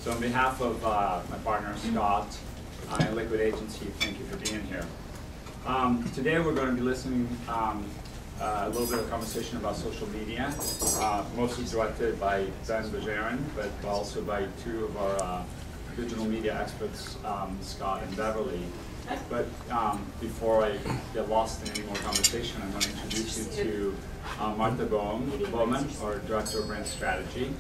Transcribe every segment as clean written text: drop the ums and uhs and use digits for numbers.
So on behalf of my partner Scott and Liquid Agency, thank you for being here. Today we're going to be listening a little bit of conversation about social media, mostly directed by Ben Bajarin, but also by two of our digital media experts, Scott and Beverly. But before I get lost in any more conversation, I'm going to introduce you to Martha Bowman, our Director of Brand Strategy,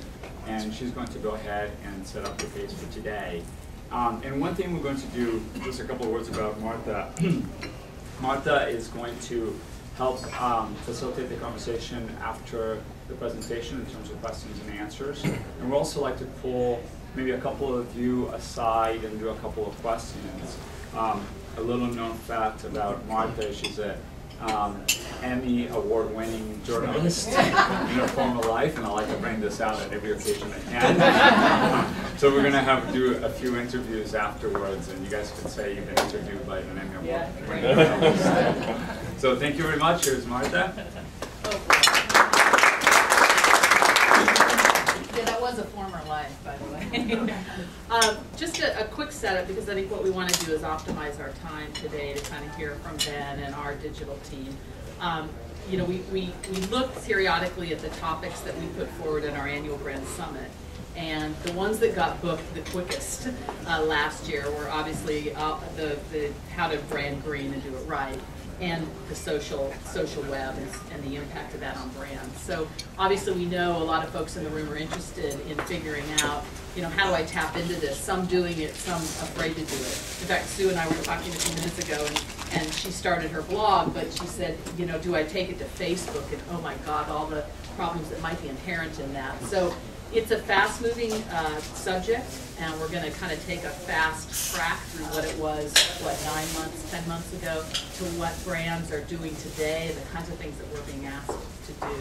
and she's going to go ahead and set up the pace for today. And one thing we're going to do, just a couple of words about Martha. Martha is going to help facilitate the conversation after the presentation in terms of questions and answers. And we'd also like to pull maybe a couple of you aside and do a couple of questions. A little known fact about Martha, she's a Emmy award-winning journalist in her former life, and I like to bring this out at every occasion I can. So we're going to do a few interviews afterwards, and you guys can say you've been interviewed by an Emmy award-winning journalist. So thank you very much. Here's Martha. Yeah, that was a former life, by the way. Just a quick setup, because I think what we want to do is optimize our time today to kind of hear from Ben and our digital team. You know, we look periodically at the topics that we put forward in our annual Brand Summit. And the ones that got booked the quickest last year were obviously the how to brand green and do it right, and the social web and the impact of that on brands. So obviously we know a lot of folks in the room are interested in figuring out, you know, how do I tap into this? Some doing it, some afraid to do it. In fact, Sue and I were talking a few minutes ago, and she started her blog, but she said, you know, do I take it to Facebook? And oh my God, all the problems that might be inherent in that. So it's a fast-moving subject, and we're going to kind of take a fast track through what it was, 9 months, 10 months ago, to what brands are doing today, and the kinds of things that we're being asked to do.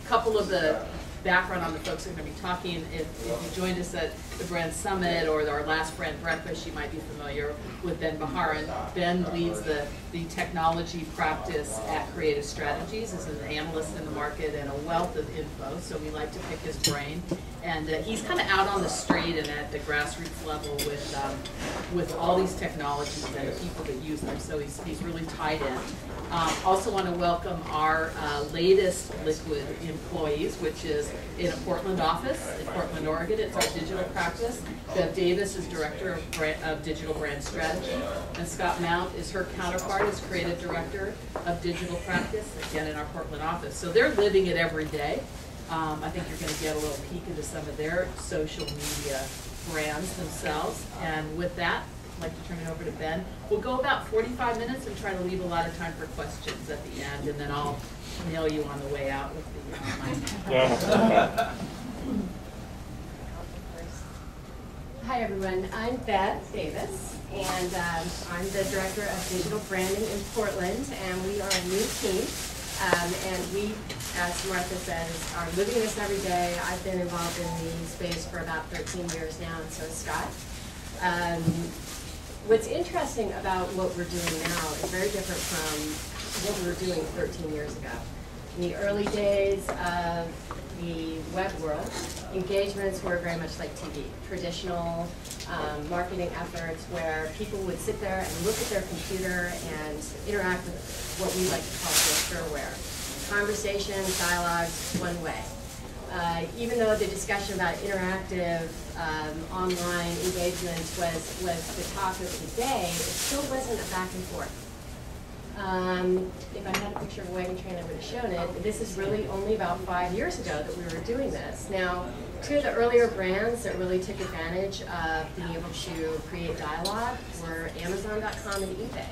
Couple of the background on the folks who are going to be talking. If you joined us at the Brand Summit or our last Brand Breakfast, you might be familiar with Ben Bajarin. Ben leads the technology practice at Creative Strategies as an analyst in the market and a wealth of info, so we like to pick his brain. And he's kind of out on the street and at the grassroots level with all these technologies and the people that use them, so he's really tied in. Also want to welcome our latest Liquid employees, which is in a Portland office in Portland, Oregon. It's our digital practice. Bev Davis is Director of Digital Brand Strategy, and Scott Mount is her counterpart as Creative Director of Digital Practice, again in our Portland office. So they're living it every day. I think you're going to get a little peek into some of their social media brands themselves. And with that, I'd like to turn it over to Ben. We'll go about 45 minutes and try to leave a lot of time for questions at the end, and then I'll nail you on the way out with the mic. Hi everyone, I'm Bev Davis, and I'm the Director of Digital Branding in Portland, and we are a new team. And we, as Martha says, are living this every day. I've been involved in the space for about 13 years now, and so is Scott. What's interesting about what we're doing now is very different from what we were doing 13 years ago. In the early days of the web world, engagements were very much like TV, traditional marketing efforts where people would sit there and look at their computer and interact with what we like to call shareware. Conversation, dialogues, one way. Even though the discussion about interactive online engagement was the talk of the day, it still wasn't a back and forth. If I had a picture of a wagon train, I would have shown it. This is really only about 5 years ago that we were doing this. Now, two of the earlier brands that really took advantage of being able to create dialogue were Amazon.com and eBay.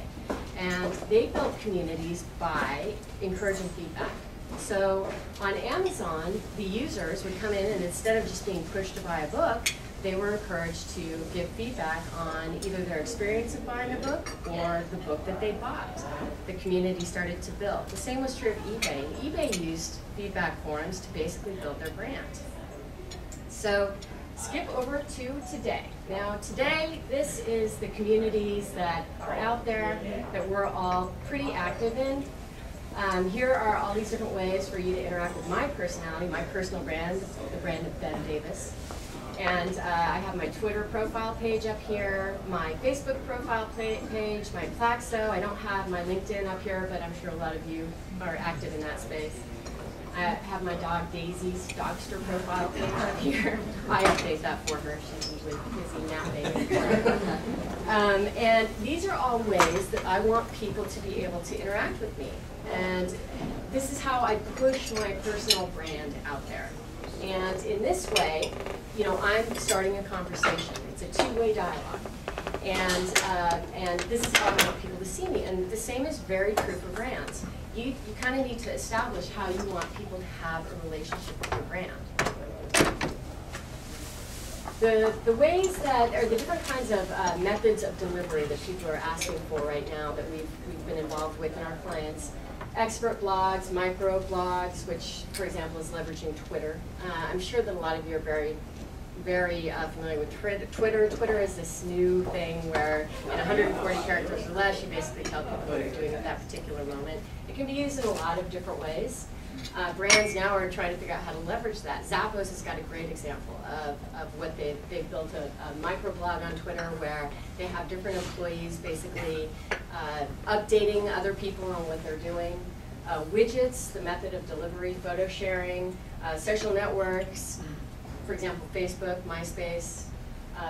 And they built communities by encouraging feedback. So on Amazon, the users would come in, and instead of just being pushed to buy a book, they were encouraged to give feedback on either their experience of buying a book or the book that they bought. The community started to build. The same was true of eBay. eBay used feedback forums to basically build their brand. So skip over to today. Now today, this is the communities that are out there that we're all pretty active in. Here are all these different ways for you to interact with my personality, my personal brand, the brand of Ben Davis. And I have my Twitter profile page up here, my Facebook profile page, my Plaxo. I don't have my LinkedIn up here, but I'm sure a lot of you are active in that space. I have my dog Daisy's Dogster profile page up here. I update that for her. She's usually busy napping. And these are all ways that I want people to be able to interact with me. And this is how I push my personal brand out there. And in this way, you know, I'm starting a conversation. It's a two-way dialogue. And this is how I want people to see me. And the same is very true for brands. You kind of need to establish how you want people to have a relationship with your brand. The ways that, or the different kinds of methods of delivery that people are asking for right now that we've been involved with in our clients. Expert blogs, micro blogs, which, for example, is leveraging Twitter. I'm sure that a lot of you are very familiar with Twitter. Twitter is this new thing where in 140 characters or less, you basically tell people what you're doing at that particular moment. It can be used in a lot of different ways. Brands now are trying to figure out how to leverage that. Zappos has got a great example of what they've built a microblog on Twitter where they have different employees basically updating other people on what they're doing. Widgets, the method of delivery, photo sharing, social networks, for example, Facebook, MySpace,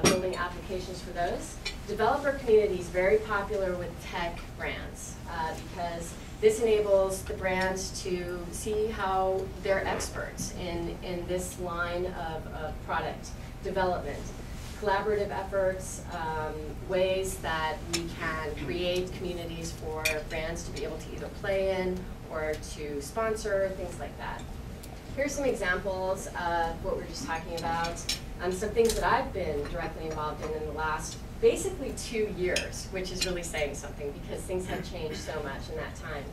building applications for those. Developer community is very popular with tech brands because this enables the brands to see how they're experts in this line of product development. Collaborative efforts, ways that we can create communities for brands to be able to either play in or to sponsor, things like that. Here's some examples of what we're just talking about. Some things that I've been directly involved in the last basically 2 years, which is really saying something because things have changed so much in that time.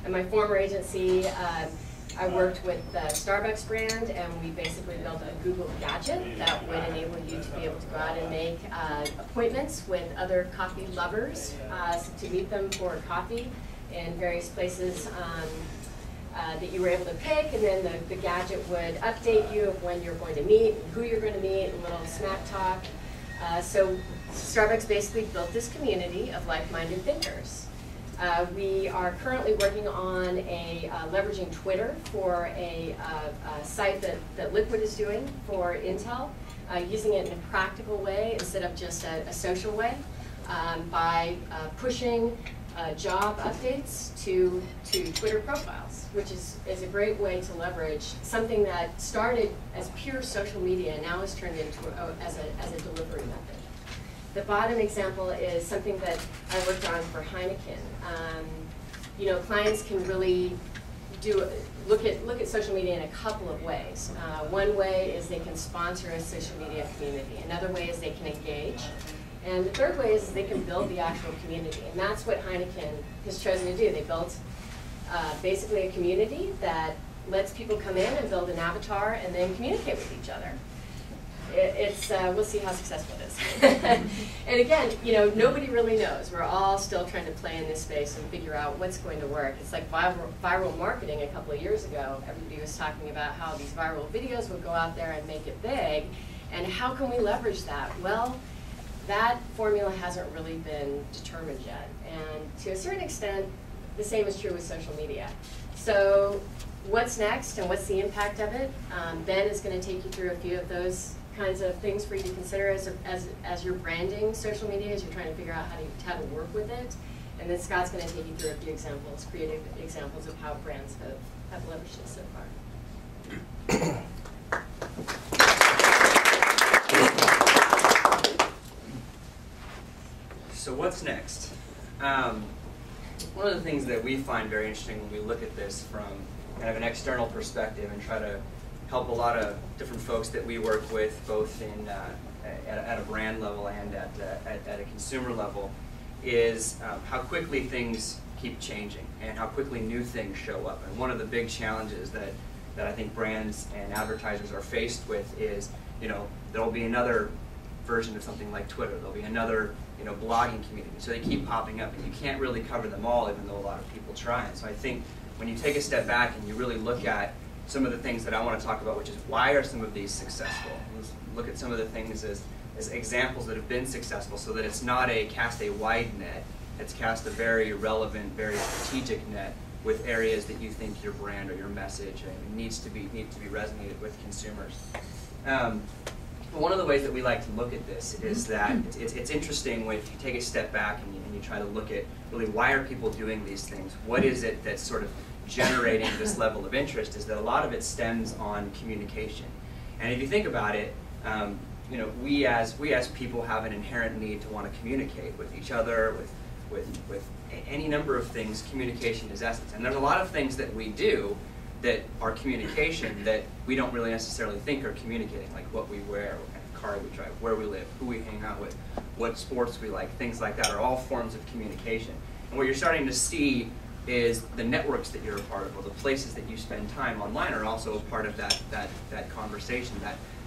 At my former agency, I worked with the Starbucks brand, and we basically built a Google gadget that would enable you to be able to go out and make appointments with other coffee lovers to meet them for coffee in various places that you were able to pick, and then the gadget would update you of when you're going to meet, and who you're going to meet, and a little smack talk. So Starbucks basically built this community of like-minded thinkers. We are currently working on leveraging Twitter for a site that Liquid is doing for Intel, using it in a practical way instead of just a social way, by pushing job updates to Twitter profiles, which is a great way to leverage something that started as pure social media and now is turned into as a delivery method. The bottom example is something that I worked on for Heineken. You know, clients can really look at social media in a couple of ways. One way is they can sponsor a social media community. Another way is they can engage. And the third way is they can build the actual community. And that's what Heineken has chosen to do. They built basically a community that lets people come in and build an avatar and then communicate with each other. We'll see how successful it is. And again, you know, nobody really knows. We're all still trying to play in this space and figure out what's going to work. It's like viral marketing a couple of years ago. Everybody was talking about how these viral videos would go out there and make it big. And how can we leverage that? Well, that formula hasn't really been determined yet. And to a certain extent, the same is true with social media. So what's next and what's the impact of it? Ben is going to take you through a few of those kinds of things for you to consider as you're branding social media, as you're trying to figure out how to work with it. And then Scott's going to take you through a few examples, creative examples of how brands have leveraged it so far. So what's next? One of the things that we find very interesting when we look at this from kind of an external perspective and try to help a lot of different folks that we work with, both in at a brand level and at a consumer level, is how quickly things keep changing and how quickly new things show up. And one of the big challenges that I think brands and advertisers are faced with is, you know, there'll be another version of something like Twitter. There'll be another, you know, blogging community. So they keep popping up, and you can't really cover them all, even though a lot of people try. And so I think when you take a step back and you really look at, some of the things that I want to talk about, which is why are some of these successful. Let's look at some of the things as examples that have been successful, so that it's not cast a wide net, it's cast a very relevant, very strategic net with areas that you think your brand or your message needs to be resonated with consumers. One of the ways that we like to look at this is that it's interesting when you take a step back and you try to look at really why are people doing these things. What is it that's sort of generating this level of interest? Is that a lot of it stems on communication. And if you think about it, we as people have an inherent need to want to communicate with each other, with any number of things. Communication is essence. And there's a lot of things that we do that are communication that we don't really necessarily think are communicating, like what we wear, what kind of car we drive, where we live, who we hang out with, what sports we like, things like that are all forms of communication. And what you're starting to see is the networks that you're a part of, or the places that you spend time online are also a part of that conversation,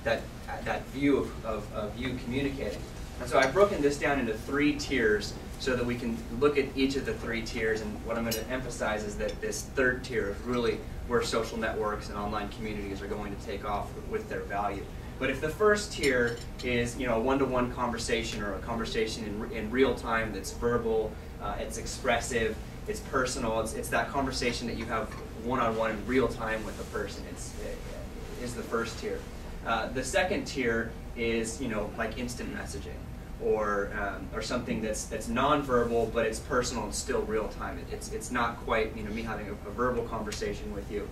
that view of you communicating. And so I've broken this down into 3 tiers so that we can look at each of the 3 tiers, and what I'm going to emphasize is that this 3rd tier is really where social networks and online communities are going to take off with their value. But if the first tier is a one-to-one conversation, or a conversation in real time that's verbal, it's expressive, it's personal, it's that conversation that you have one-on-one in real time with a person, is the first tier. The 2nd tier is like instant messaging, or something that's non-verbal, but it's personal and still real time. It's not quite me having a verbal conversation with you,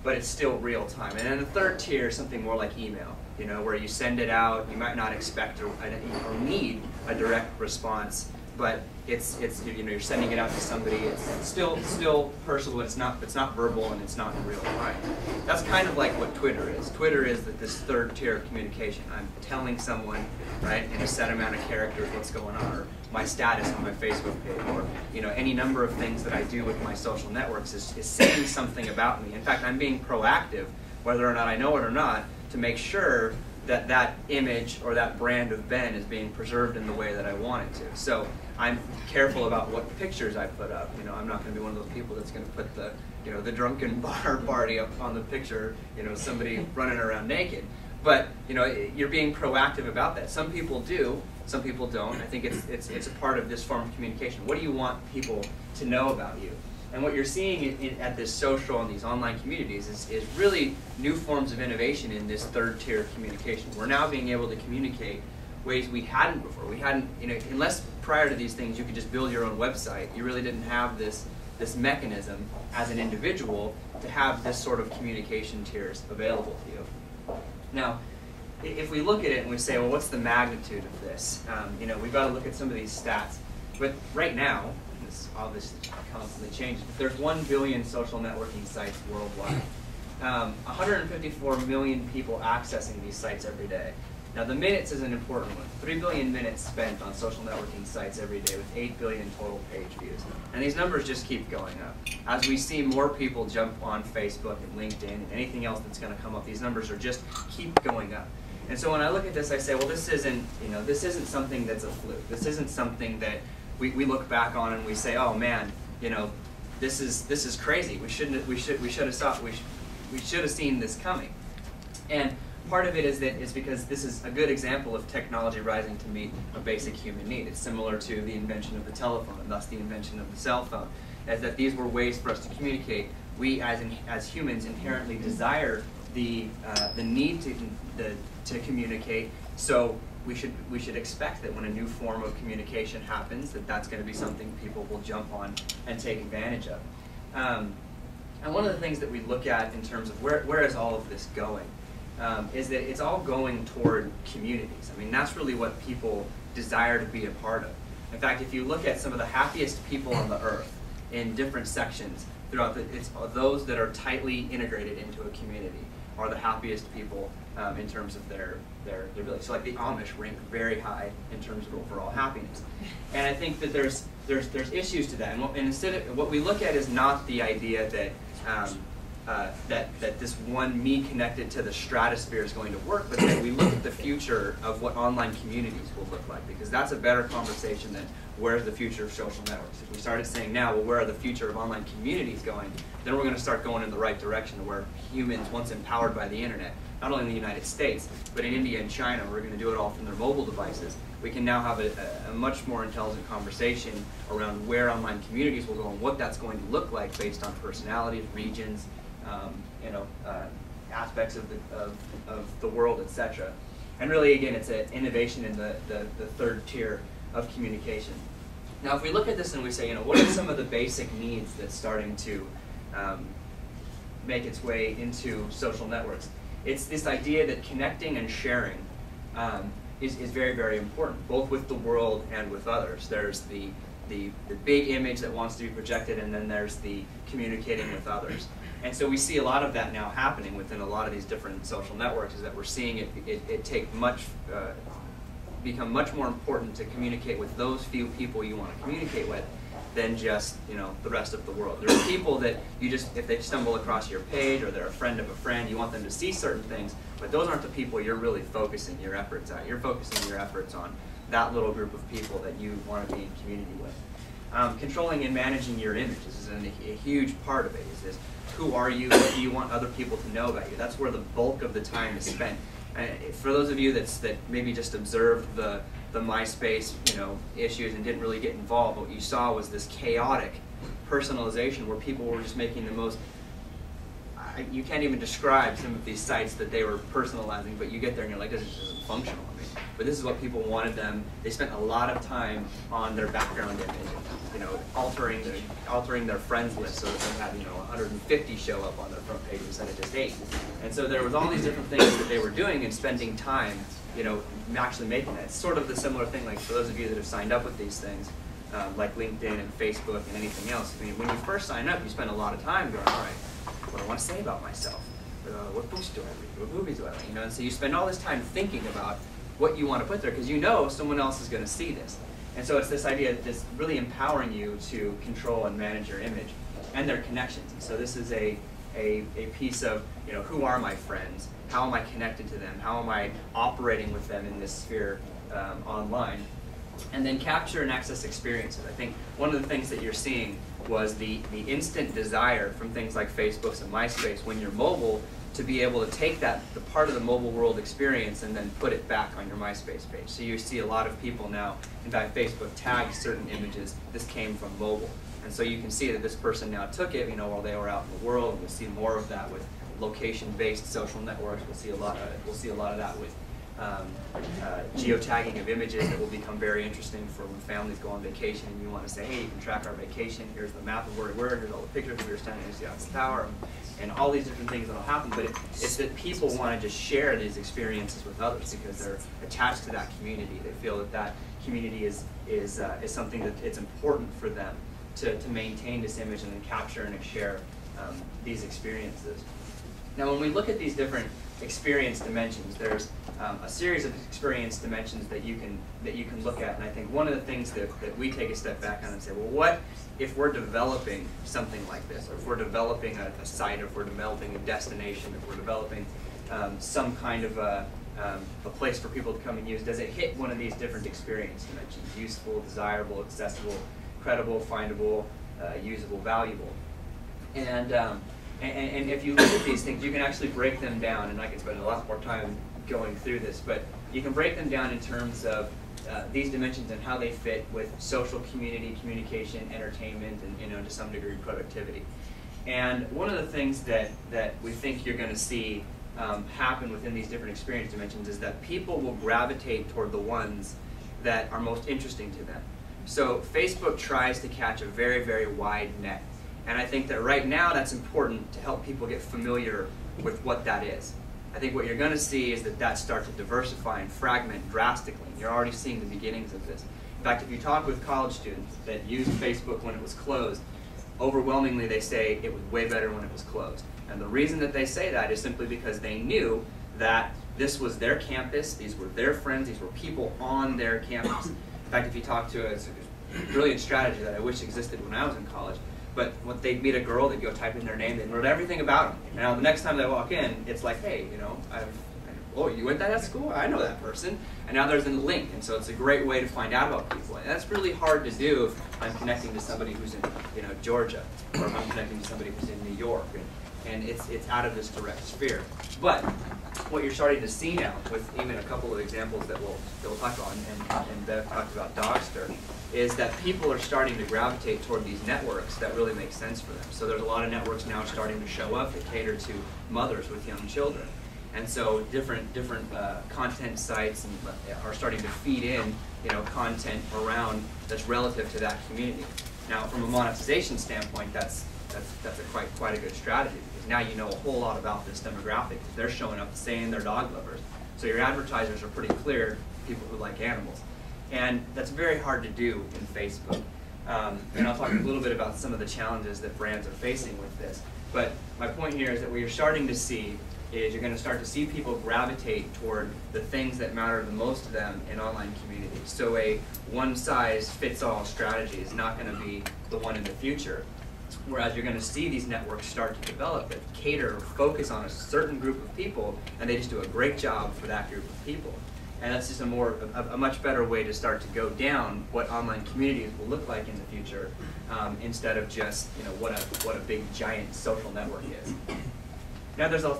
but it's still real time. And then the 3rd tier is something more like email, where you send it out, you might not expect or need a direct response, but it's you're sending it out to somebody. It's still personal. It's not verbal, and it's not in real time. That's kind of like what Twitter is. Twitter is this 3rd tier of communication. I'm telling someone, right, in a set amount of characters what's going on, or my status on my Facebook page, or any number of things that I do with my social networks is saying something about me. In fact, I'm being proactive, whether or not I know it or not, to make sure that image or that brand of Ben is being preserved in the way that I want it to. So I'm careful about what pictures I put up. I'm not going to be one of those people that's going to put the drunken bar party up on the picture, somebody running around naked. But you're being proactive about that. Some people do, some people don't. I think it's a part of this form of communication. What do you want people to know about you? And what you're seeing at this social and these online communities is really new forms of innovation in this 3rd tier of communication. We're now being able to communicate ways we hadn't before. We hadn't, unless prior to these things you could just build your own website, you really didn't have this mechanism as an individual to have this sort of communication tiers available to you. Now, if we look at it and we say, well, what's the magnitude of this? We've got to look at some of these stats. But right now, this obviously constantly changes, but there's 1 billion social networking sites worldwide. 154 million people accessing these sites every day. Now the minutes is an important one. 3 billion minutes spent on social networking sites every day with 8 billion total page views. And these numbers just keep going up. As we see more people jump on Facebook and LinkedIn and anything else that's going to come up, these numbers are just keep going up. And so when I look at this, I say, well, this isn't something that's a fluke. This isn't something that we look back on and we say, oh man, this is crazy. We should have seen this coming. And part of it is that it's because this is a good example of technology rising to meet a basic human need. It's similar to the invention of the telephone, and thus the invention of the cell phone, as that these were ways for us to communicate. We as humans inherently desire the need to communicate. So we should expect that when a new form of communication happens, that's going to be something people will jump on and take advantage of. And one of the things that we look at in terms of where is all of this going, is that it's all going toward communities. I mean, that's really what people desire to be a part of. In fact, if you look at some of the happiest people on the earth in different sections throughout it's those that are tightly integrated into a community are the happiest people in terms of their ability. So like the Amish rank very high in terms of overall happiness. And I think that there's issues to that. And instead of, what we look at is not the idea that that this one me connected to the stratosphere is going to work, but that we look at the future of what online communities will look like, because that's a better conversation than where's the future of social networks. If we started saying now, well, where are the future of online communities going, then we're going to start going in the right direction to where humans, once empowered by the internet, not only in the United States, but in India and China, we're going to do it all from their mobile devices. We can now have a much more intelligent conversation around where online communities will go and what that's going to look like based on personalities, regions, aspects of the world, etc. And really, again, it's an innovation in the third tier of communication. Now, if we look at this and we say, what are some of the basic needs that's starting to make its way into social networks? It's this idea that connecting and sharing is very, very important, both with the world and with others. There's the big image that wants to be projected, and then there's the communicating with others. And so we see a lot of that now happening within a lot of these different social networks, is that we're seeing it become much more important to communicate with those few people you want to communicate with than just the rest of the world. There are people that you just, if they stumble across your page or they're a friend of a friend, you want them to see certain things, but those aren't the people you're really focusing your efforts at. You're focusing your efforts on that little group of people that you want to be in community with. Controlling and managing your images is a huge part of it. Is who are you? What do you want other people to know about you? That's where the bulk of the time is spent. For those of you that maybe just observed the MySpace issues and didn't really get involved, what you saw was this chaotic personalization where people were just making the most, you can't even describe some of these sites that they were personalizing, but you get there and you're like, this isn't functional. But this is what people wanted them. They spent a lot of time on their background image, altering their friends list so that they had 150 show up on their front page instead of just 8. And so there was all these different things that they were doing and spending time, actually making that. It's sort of the similar thing, like for those of you that have signed up with these things, like LinkedIn and Facebook and anything else. I mean, when you first sign up, you spend a lot of time going, all right, what do I want to say about myself? What books do I read? What movies do I like? And so you spend all this time thinking about what you want to put there, because someone else is going to see this. And so it's this idea that's really empowering you to control and manage your image and their connections. And so this is a piece of, who are my friends? How am I connected to them? How am I operating with them in this sphere online? And then capture and access experiences. I think one of the things that you're seeing was the instant desire from things like Facebook and MySpace when you're mobile to be able to take the part of the mobile world experience and then put it back on your MySpace page. So you see a lot of people now, in fact, Facebook tags certain images, this came from mobile. And so you can see that this person now took it, while they were out in the world. We'll see more of that with location-based social networks. We'll see a lot of that with geotagging of images that will become very interesting for when families go on vacation and you want to say, hey, you can track our vacation, here's the map of where we were, here's all the pictures we were standing in the Eiffel Tower, and all these different things that will happen. But it's that people want to just share these experiences with others because they're attached to that community. They feel that community is something that it's important for them to maintain this image and then capture and share these experiences. Now, when we look at these different experience dimensions, there's a series of experience dimensions that you can look at, and I think one of the things that we take a step back on and say, well, what if we're developing something like this, or if we're developing a site, or if we're developing a destination, if we're developing some kind of a place for people to come and use, does it hit one of these different experience dimensions? Useful, desirable, accessible, credible, findable, usable, valuable. And if you look at these things, you can actually break them down, and I can spend a lot more time going through this, but you can break them down in terms of these dimensions and how they fit with social, community, communication, entertainment, and to some degree productivity. And one of the things that we think you're going to see happen within these different experience dimensions is that people will gravitate toward the ones that are most interesting to them. So Facebook tries to catch a very, very wide net. And I think that right now that's important to help people get familiar with what that is. I think what you're going to see is that starts to diversify and fragment drastically. You're already seeing the beginnings of this. In fact, if you talk with college students that used Facebook when it was closed, overwhelmingly they say it was way better when it was closed. And the reason that they say that is simply because they knew that this was their campus, these were their friends, these were people on their campus. In fact, if you talk to it's a brilliant strategy that I wish existed when I was in college, But when they meet a girl, they go type in their name, they learn everything about them. Now the next time they walk in, it's like, hey, you know, oh, you went to that school? I know that person. And now there's a link, and so it's a great way to find out about people. And that's really hard to do if I'm connecting to somebody who's in, you know, Georgia, or if I'm connecting to somebody who's in New York, and it's out of this direct sphere. But what you're starting to see now, with even a couple of examples that we'll talk about, and Bev talked about Dogster, is that people are starting to gravitate toward these networks that really make sense for them. So there's a lot of networks now starting to show up that cater to mothers with young children. And so different content sites are starting to feed in, you know, content around that's relative to that community. Now, from a monetization standpoint, that's quite a good strategy, because now you know a whole lot about this demographic. They're showing up saying they're dog lovers. So your advertisers are pretty clear, people who like animals. And that's very hard to do in Facebook. And I'll talk a little bit about some of the challenges that brands are facing with this. But my point here is that what you're starting to see is you're going to start to see people gravitate toward the things that matter the most to them in online communities. So a one-size-fits-all strategy is not going to be the one in the future. Whereas you're going to see these networks start to develop that cater or focus on a certain group of people, and they just do a great job for that group of people. And that's just a much better way to start to go down what online communities will look like in the future, instead of just, you know, what a big giant social network is. Now there's a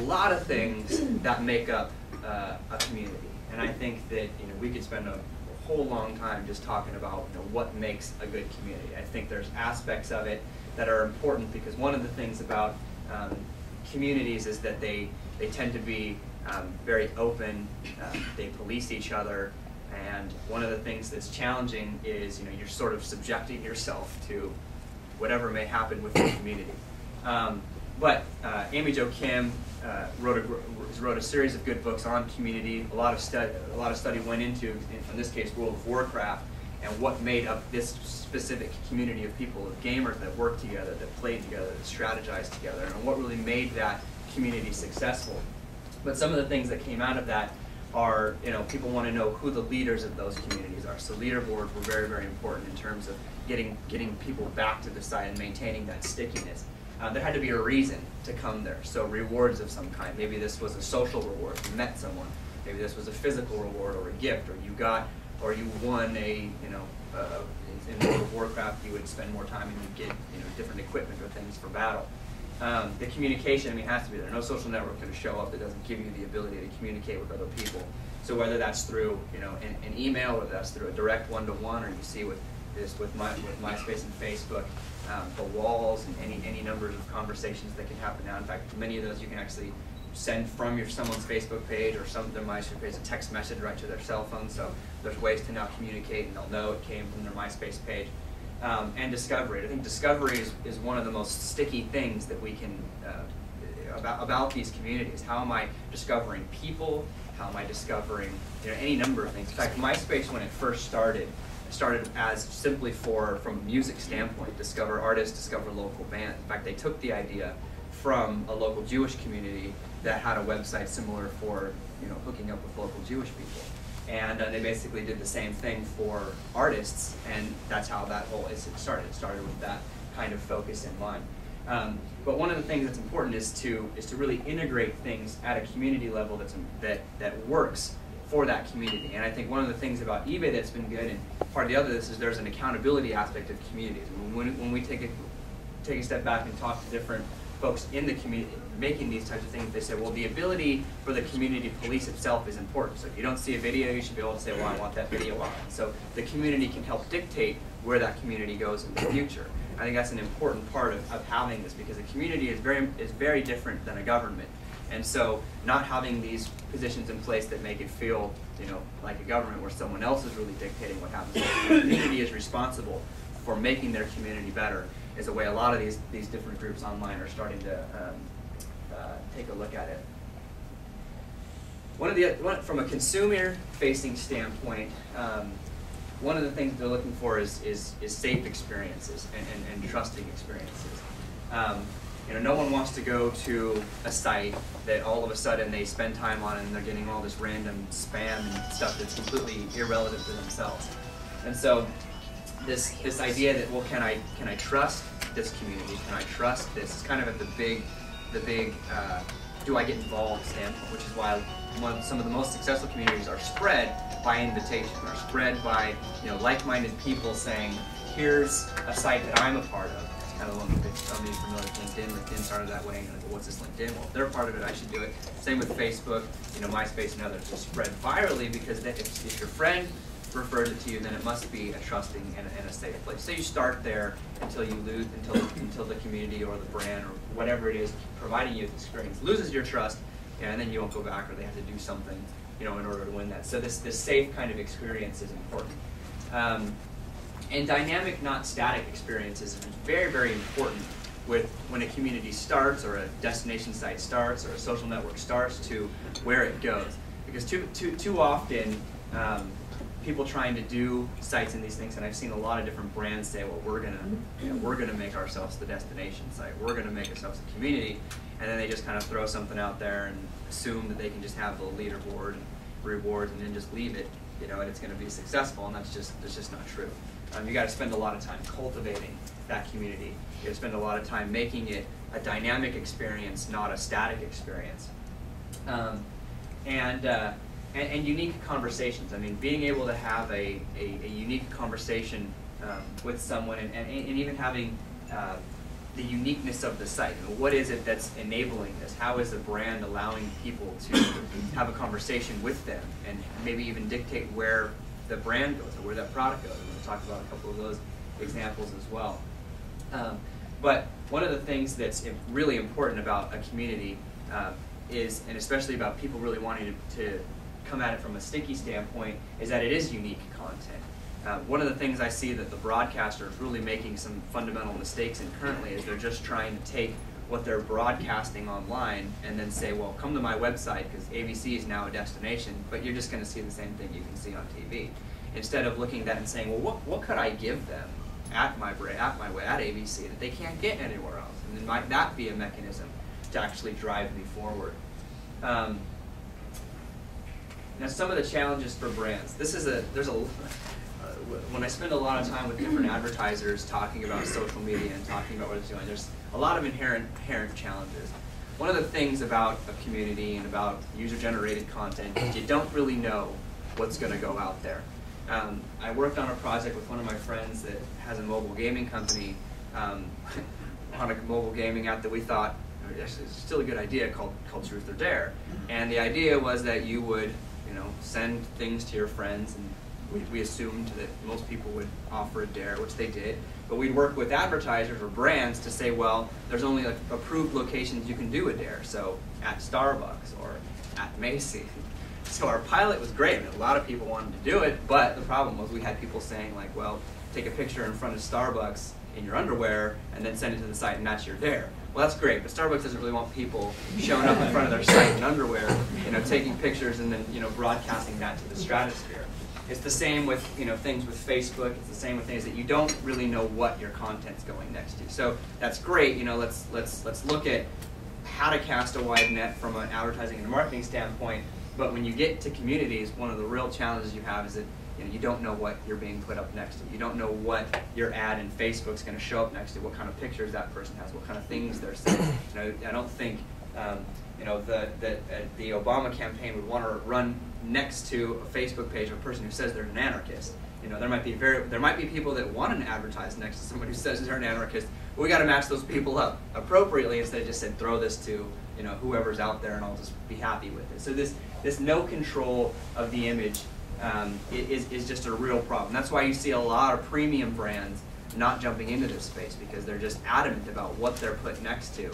lot of things that make up a community, and I think that, you know, we could spend a whole long time just talking about, you know, what makes a good community. I think there's aspects of it that are important, because one of the things about communities is that they tend to be very open, they police each other, and one of the things that's challenging is, you know, you're sort of subjecting yourself to whatever may happen with the community. But Amy Jo Kim wrote a series of good books on community. A lot of study went into, in this case, World of Warcraft, and what made up this specific community of people, of gamers that worked together, that played together, that strategized together, and what really made that community successful. But some of the things that came out of that are, you know, people want to know who the leaders of those communities are. So leaderboards were very, very important in terms of getting people back to the site and maintaining that stickiness. There had to be a reason to come there, so rewards of some kind. Maybe this was a social reward, you met someone. Maybe this was a physical reward or a gift, or you won a, you know, in World of Warcraft you would spend more time and you'd get, you know, different equipment or things for battle. The communication, I mean, has to be there. No social network can show up that doesn't give you the ability to communicate with other people. So whether that's through, you know, an email, or that's through a direct one-to-one, or you see with MySpace and Facebook, the walls and any numbers of conversations that can happen now. In fact, many of those you can actually send from someone's Facebook page or their MySpace page a text message right to their cell phone. So there's ways to now communicate, and they'll know it came from their MySpace page. And discovery. I think discovery is one of the most sticky things that we can about these communities. How am I discovering people? How am I discovering, you know, any number of things? In fact, MySpace, when it first started as simply from a music standpoint, discover artists, discover local bands. In fact, they took the idea from a local Jewish community that had a website similar for, you know, hooking up with local Jewish people. And they basically did the same thing for artists, and that's how that whole started. It started with that kind of focus in mind. But one of the things that's important is to really integrate things at a community level that works for that community. And I think one of the things about eBay that's been good, and part of the other of this, is there's an accountability aspect of communities. When we take a step back and talk to different folks in the community making these types of things, they say, well, the ability for the community to police itself is important. So if you don't see a video, you should be able to say, well, I want that video on. So the community can help dictate where that community goes in the future. I think that's an important part of having this, because a community is very different than a government. And so not having these positions in place that make it feel, you know, like a government where someone else is really dictating what happens. The community is responsible for making their community better, is the way a lot of these different groups online are starting to take a look at it. From a consumer-facing standpoint, one of the things they're looking for is safe experiences and trusting experiences. You know, no one wants to go to a site that all of a sudden they spend time on and they're getting all this random spam and stuff that's completely irrelevant to themselves. And so this idea that, well, can I trust like this community? Can I trust this? It's kind of at the big do I get involved standpoint, which is why some of the most successful communities are spread by invitation, are spread by like-minded people saying, here's a site that I'm a part of. It's kind of one of the familiar with LinkedIn. LinkedIn started that way, and like, well, what's this LinkedIn? Well, if they're part of it, I should do it. Same with Facebook, MySpace and others. Just spread virally because if your friend referred it to you, then it must be a trusting and a safe place. So you start there until you lose, until the community or the brand or whatever it is providing you the experience loses your trust, and then you won't go back, or they have to do something, in order to win that. So this safe kind of experience is important. And dynamic, not static experiences is very, very important when a community starts, or a destination site starts, or a social network starts, to where it goes. Because too often, people trying to do sites and these things, and I've seen a lot of different brands say, well, we're gonna make ourselves the destination site, we're gonna make ourselves a community, and then they just kind of throw something out there and assume that they can just have the leaderboard and rewards and then just leave it, and it's gonna be successful, and that's just not true. You got to spend a lot of time cultivating that community. You got to spend a lot of time making it a dynamic experience, not a static experience. And unique conversations. I mean, being able to have a unique conversation with someone, and even having the uniqueness of the site. What is it that's enabling this? How is the brand allowing people to have a conversation with them, and maybe even dictate where the brand goes or where that product goes? And we'll talk about a couple of those examples as well. But one of the things that's really important about a community is, and especially about people really wanting to come at it from a sticky standpoint, is that it is unique content. One of the things I see that the broadcaster is really making some fundamental mistakes in currently is they're just trying to take what they're broadcasting online and then say, well, come to my website because ABC is now a destination, but you're just going to see the same thing you can see on TV. Instead of looking at that and saying, well, what could I give them at ABC that they can't get anywhere else? And then might that be a mechanism to actually drive me forward? Now, some of the challenges for brands. When I spend a lot of time with different advertisers talking about social media and talking about what it's doing, there's a lot of inherent challenges. One of the things about a community and about user-generated content is you don't really know what's going to go out there. I worked on a project with one of my friends that has a mobile gaming company on a mobile gaming app that we thought it's still a good idea called Truth or Dare. And the idea was that you would send things to your friends, and we assumed that most people would offer a dare, which they did, but we'd work with advertisers or brands to say, well, there's only approved locations you can do a dare, so at Starbucks or at Macy's. So our pilot was great, and a lot of people wanted to do it, but the problem was we had people saying, like, well, take a picture in front of Starbucks in your underwear and then send it to the site and that's your dare. Well, that's great, but Starbucks doesn't really want people showing up in front of their site in underwear, taking pictures and then, broadcasting that to the stratosphere. It's the same with, things with Facebook. It's the same with things that you don't really know what your content's going next to. So that's great. Let's look at how to cast a wide net from an advertising and marketing standpoint. But when you get to communities, one of the real challenges you have is that you don't know what you're being put up next to. You don't know what your ad in Facebook's going to show up next to, what kind of pictures that person has, what kind of things they're saying. I don't think the Obama campaign would want to run next to a Facebook page of a person who says they're an anarchist. There might be people that want to advertise next to somebody who says they're an anarchist. But we got to match those people up appropriately instead of just saying throw this to whoever's out there and I'll just be happy with it. So this no control of the image is just a real problem. That's why you see a lot of premium brands not jumping into this space, because they're just adamant about what they're put next to.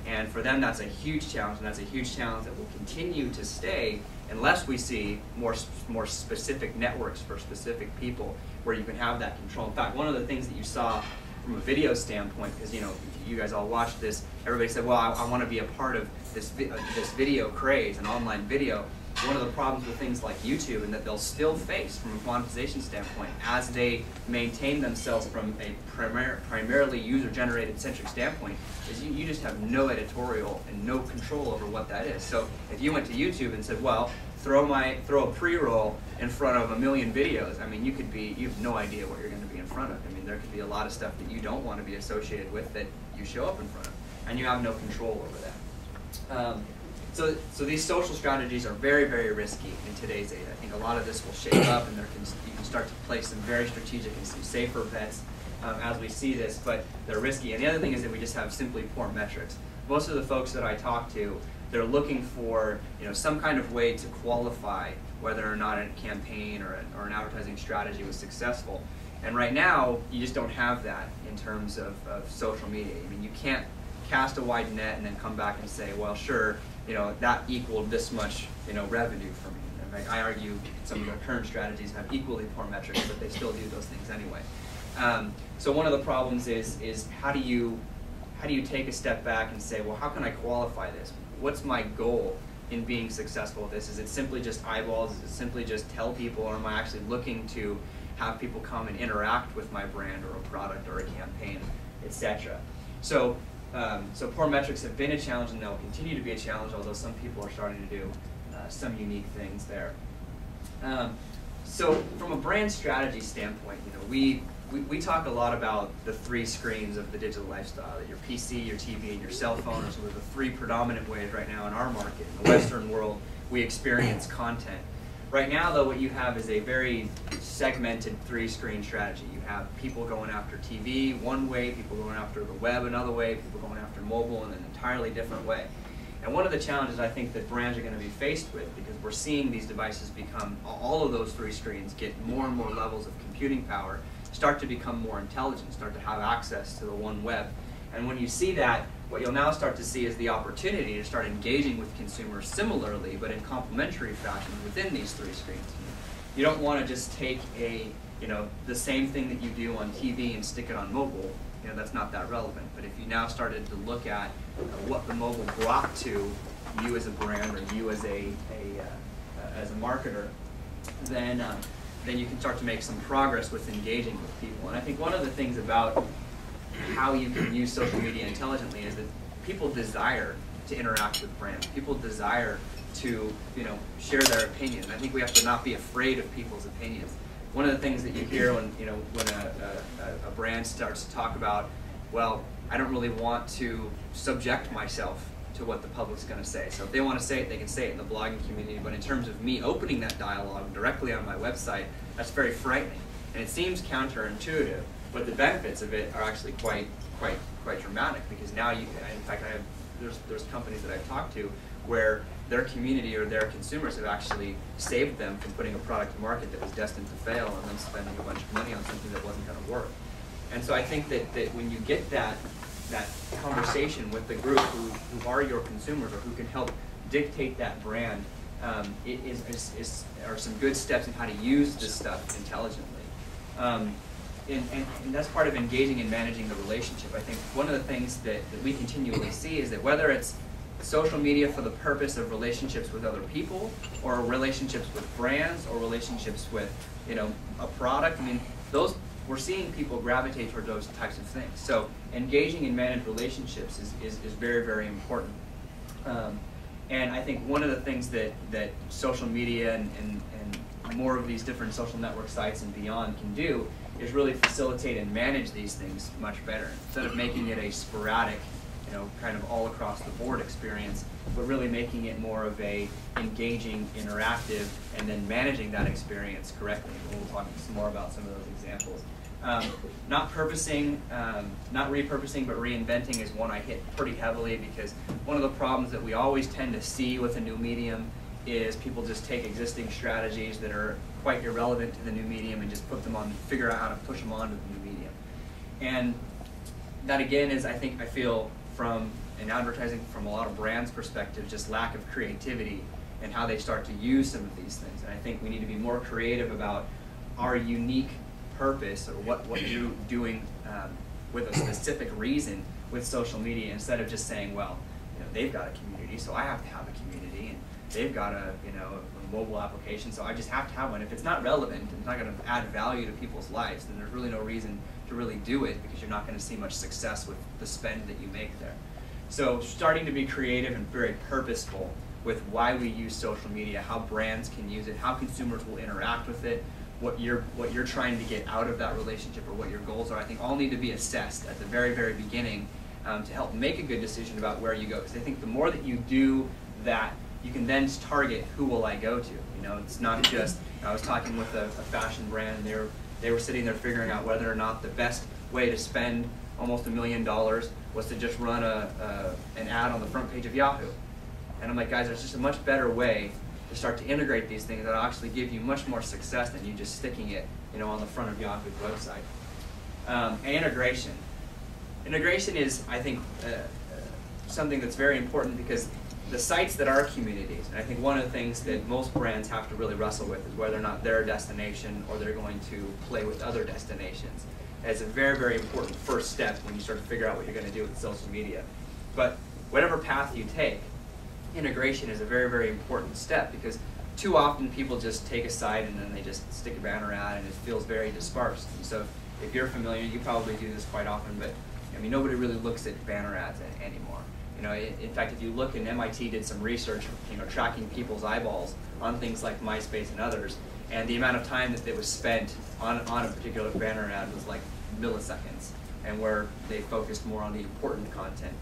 And for them, that's a huge challenge, and that's a huge challenge that will continue to stay unless we see more specific networks for specific people where you can have that control. In fact, one of the things that you saw from a video standpoint, because you guys all watched this, everybody said, well, I want to be a part of this video craze and online video. one of the problems with things like YouTube, and that they'll still face from a monetization standpoint as they maintain themselves from a primarily user-generated centric standpoint, is you just have no editorial and no control over what that is. So if you went to YouTube and said, well, throw a pre-roll in front of 1 million videos, I mean, you have no idea what you're going to be in front of. I mean, there could be a lot of stuff that you don't want to be associated with that you show up in front of, and you have no control over that. So these social strategies are very, very risky in today's age. I think a lot of this will shake up, and you can start to place some very strategic and some safer bets as we see this, but they're risky. And the other thing is that we just have simply poor metrics. Most of the folks that I talk to, they're looking for some kind of way to qualify whether or not a campaign or an advertising strategy was successful. And right now, you just don't have that in terms of social media. I mean, you can't cast a wide net and then come back and say, well, sure, that equaled this much, revenue for me. In fact, I argue some of the current strategies have equally poor metrics, but they still do those things anyway. So one of the problems is how do you take a step back and say, well, how can I qualify this? What's my goal in being successful at this? Is it simply just eyeballs? Is it simply just tell people, or am I actually looking to have people come and interact with my brand or a product or a campaign, etc.? So poor metrics have been a challenge, and they'll continue to be a challenge, although some people are starting to do some unique things there. So from a brand strategy standpoint, we talk a lot about the 3 screens of the digital lifestyle, that your PC, your TV, and your cell phone are sort of the 3 predominant ways right now in our market, in the Western world, we experience content. Right now, though, what you have is a very segmented 3-screen strategy. You have people going after TV one way, people going after the web another way, people going after mobile in an entirely different way. And one of the challenges I think that brands are going to be faced with, because we're seeing these devices become, all of those 3 screens get more and more levels of computing power, start to become more intelligent, start to have access to the one web. And when you see that, what you'll now start to see is the opportunity to start engaging with consumers similarly, but in complementary fashion within these 3 screens. You don't want to just take the same thing that you do on TV and stick it on mobile. That's not that relevant. But if you now started to look at what the mobile brought to you as a brand or you as a marketer, then you can start to make some progress with engaging with people. And I think one of the things about how you can use social media intelligently is that people desire to interact with brands. People desire to share their opinions. I think we have to not be afraid of people's opinions. One of the things that you hear when a brand starts to talk about, well, I don't really want to subject myself to what the public's going to say. So if they want to say it, they can say it in the blogging community. But in terms of me opening that dialogue directly on my website, that's very frightening. And it seems counterintuitive, but the benefits of it are actually quite dramatic, because now in fact, there's companies that I've talked to where their community or their consumers have actually saved them from putting a product to market that was destined to fail and then spending a bunch of money on something that wasn't going to work. And so I think that when you get that conversation with the group who are your consumers or who can help dictate that brand, are some good steps in how to use this stuff intelligently. And that's part of engaging and managing the relationship. I think one of the things that we continually see is that whether it's social media for the purpose of relationships with other people, or relationships with brands, or relationships with a product, I mean, we're seeing people gravitate toward those types of things. So engaging in managed relationships is very, very important. And I think one of the things that social media and more of these different social network sites and beyond can do is really facilitate and manage these things much better. Instead of making it a sporadic, kind of all across the board experience, but really making it more of a engaging, interactive, and then managing that experience correctly. And we'll talk some more about some of those examples. Not repurposing, but reinventing is one I hit pretty heavily, because one of the problems that we always tend to see with a new medium is people just take existing strategies that are quite irrelevant to the new medium and just figure out how to push them onto the new medium. And that again is, I feel from an advertising, from a lot of brands' perspective, just lack of creativity and how they start to use some of these things. And I think we need to be more creative about our unique purpose, or what you're doing with a specific reason with social media, instead of just saying, well, they've got a community, so I have to have a community, and they've got a mobile application, so I just have to have one. If it's not relevant and it's not going to add value to people's lives, then there's really no reason to really do it, because you're not going to see much success with the spend that you make there. So starting to be creative and very purposeful with why we use social media, how brands can use it, how consumers will interact with it, what you're trying to get out of that relationship, or what your goals are, I think all need to be assessed at the very, very beginning to help make a good decision about where you go. Because I think the more that you do that, you can then target who will I go to. It's not just, I was talking with a fashion brand, and they were sitting there figuring out whether or not the best way to spend almost $1 million was to just run an ad on the front page of Yahoo. And I'm like, guys, there's just a much better way to start to integrate these things that'll actually give you much more success than you just sticking it, on the front of Yahoo's website. And integration. Integration is, I think, something that's very important, because the sites that are communities, and I think one of the things that most brands have to really wrestle with is whether or not they're a destination or they're going to play with other destinations. It's a very, very important first step when you start to figure out what you're going to do with social media. But whatever path you take, integration is a very, very important step, because too often people just take a site and then they just stick a banner ad, and it feels very dispersed. And so if you're familiar, you probably do this quite often, but nobody really looks at banner ads anymore. In fact, if you look, and MIT did some research, tracking people's eyeballs on things like MySpace and others, and the amount of time that was spent on a particular banner ad was like milliseconds, and where they focused more on the important content,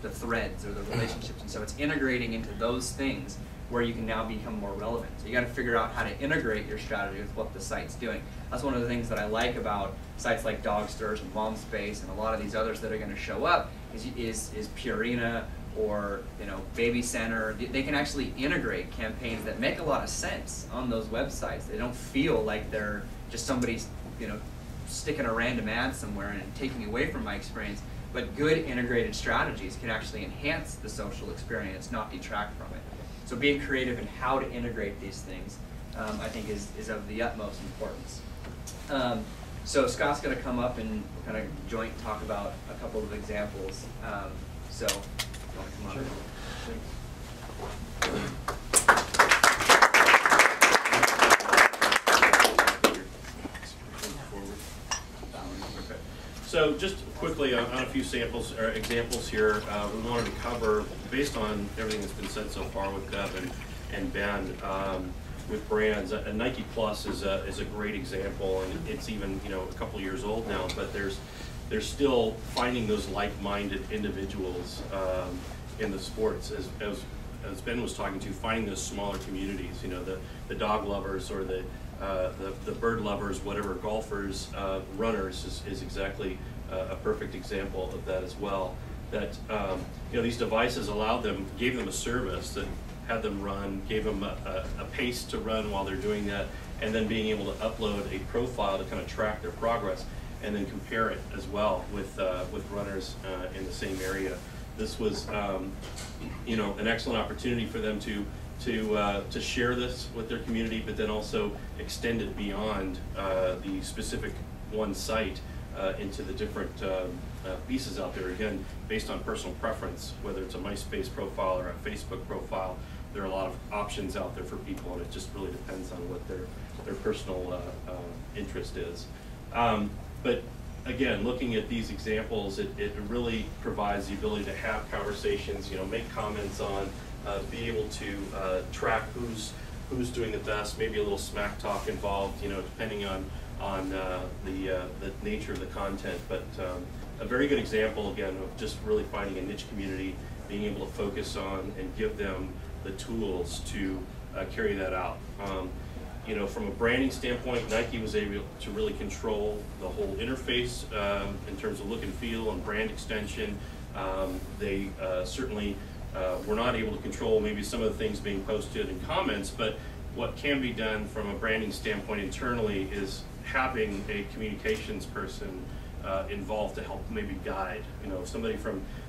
the threads or the relationships. And so it's integrating into those things where you can now become more relevant. So you got to figure out how to integrate your strategy with what the site's doing. That's one of the things that I like about sites like Dogsters and MomSpace and a lot of these others that are going to show up is Purina or Baby Center. They can actually integrate campaigns that make a lot of sense on those websites. They don't feel like they're just somebody's sticking a random ad somewhere and taking away from my experience. But good integrated strategies can actually enhance the social experience, not detract from it. So being creative in how to integrate these things, I think is of the utmost importance. So Scott's going to come up and kind of joint talk about a couple of examples. So, you want to come on? Sure. So just quickly on a few samples or examples here, we wanted to cover, based on everything that's been said so far with Deb and Ben, with brands. Nike Plus is a great example, and it's even a couple years old now, but there's still finding those like-minded individuals in the sports, as Ben was talking to, finding those smaller communities. The dog lovers or the bird lovers, whatever, golfers, runners is exactly a perfect example of that as well. That these devices gave them a service that had them run, gave them a pace to run while they're doing that, and then being able to upload a profile to kind of track their progress, and then compare it as well with runners in the same area. This was an excellent opportunity for them to share this with their community, but then also extend it beyond the specific one site into the different pieces out there, again, based on personal preference, whether it's a MySpace profile or a Facebook profile. There are a lot of options out there for people, and it just really depends on what their personal interest is. But again, looking at these examples, it really provides the ability to have conversations, make comments on, be able to track who's doing the best, maybe a little smack talk involved, depending on the nature of the content. But a very good example, again, of just really finding a niche community, being able to focus on and give them the tools to carry that out. From a branding standpoint, Nike was able to really control the whole interface in terms of look and feel and brand extension. They certainly were not able to control maybe some of the things being posted in comments, but what can be done from a branding standpoint internally is having a communications person involved to help maybe guide. Somebody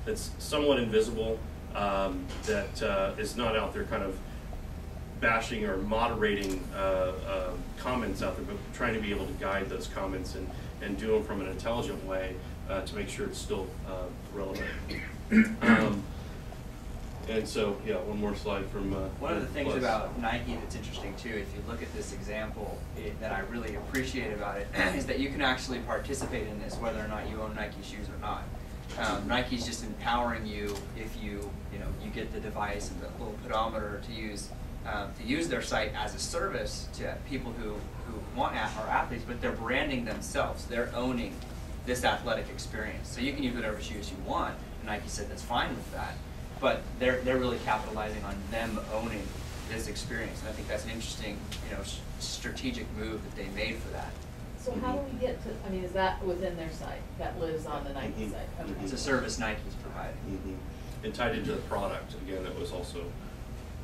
that's somewhat invisible, that is not out there kind of bashing or moderating comments out there, but trying to be able to guide those comments and do them from an intelligent way to make sure it's still relevant. And so, yeah, one more slide from one of the things Plus. about Nike that's interesting too, if you look at this example, that I really appreciate about it, is that you can actually participate in this whether or not you own Nike shoes or not. Nike's just empowering you if you get the device and the little pedometer to use their site as a service to people who are athletes, but they're branding themselves. They're owning this athletic experience. So you can use whatever shoes you want. And Nike said that's fine with that. But they're really capitalizing on them owning this experience. And I think that's an interesting, strategic move that they made for that. So how do we get to, I mean, is that within their site, that lives on the Nike site? Okay. It's a service Nike's providing. And tied into the product, again, that was also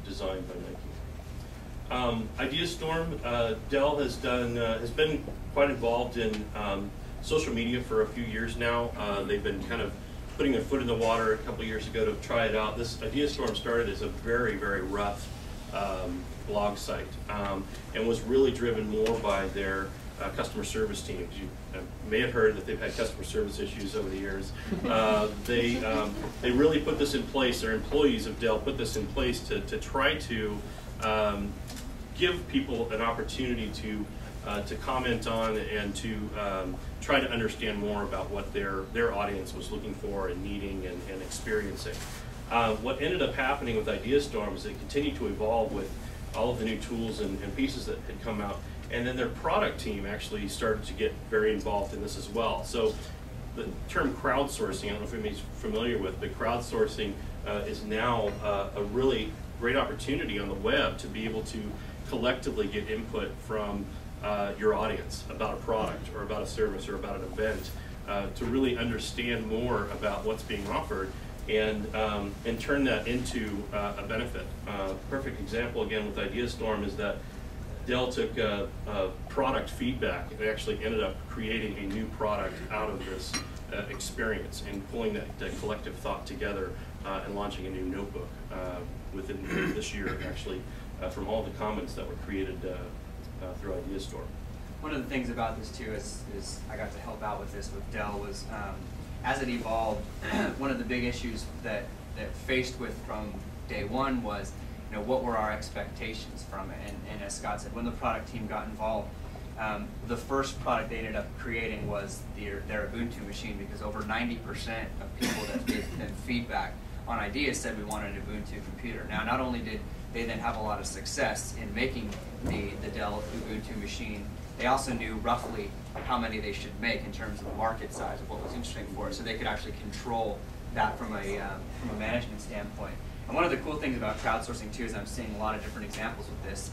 designed by Nike. IdeaStorm, Dell has been quite involved in social media for a few years now. They've been kind of putting their foot in the water a couple of years ago to try it out. This IdeaStorm started as a very, very rough blog site and was really driven more by their customer service teams. You may have heard that they've had customer service issues over the years. They really put this in place, their employees of Dell put this in place to try to give people an opportunity to comment on and to try to understand more about what their audience was looking for and needing and experiencing. What ended up happening with IdeaStorm is it continued to evolve with all of the new tools and pieces that had come out, and then their product team actually started to get very involved in this as well. So the term crowdsourcing, I don't know if anybody's familiar with, but crowdsourcing is now a really great opportunity on the web to be able to collectively get input from your audience about a product or about a service or about an event to really understand more about what's being offered and turn that into a benefit. Perfect example again with IdeaStorm is that Dell took product feedback and actually ended up creating a new product out of this experience and pulling that collective thought together and launching a new notebook within this year actually from all the comments that were created through IdeaStorm. One of the things about this too is I got to help out with this with Dell was as it evolved, one of the big issues that faced with from day one was what were our expectations from it, and as Scott said, when the product team got involved, the first product they ended up creating was their Ubuntu machine, because over 90% of people that gave them feedback on ideas said we wanted an Ubuntu computer. Now, not only did they then have a lot of success in making the Dell Ubuntu machine, they also knew roughly how many they should make in terms of the market size of what was interesting for us, so they could actually control that from a management standpoint. And one of the cool things about crowdsourcing too is I'm seeing a lot of different examples with this.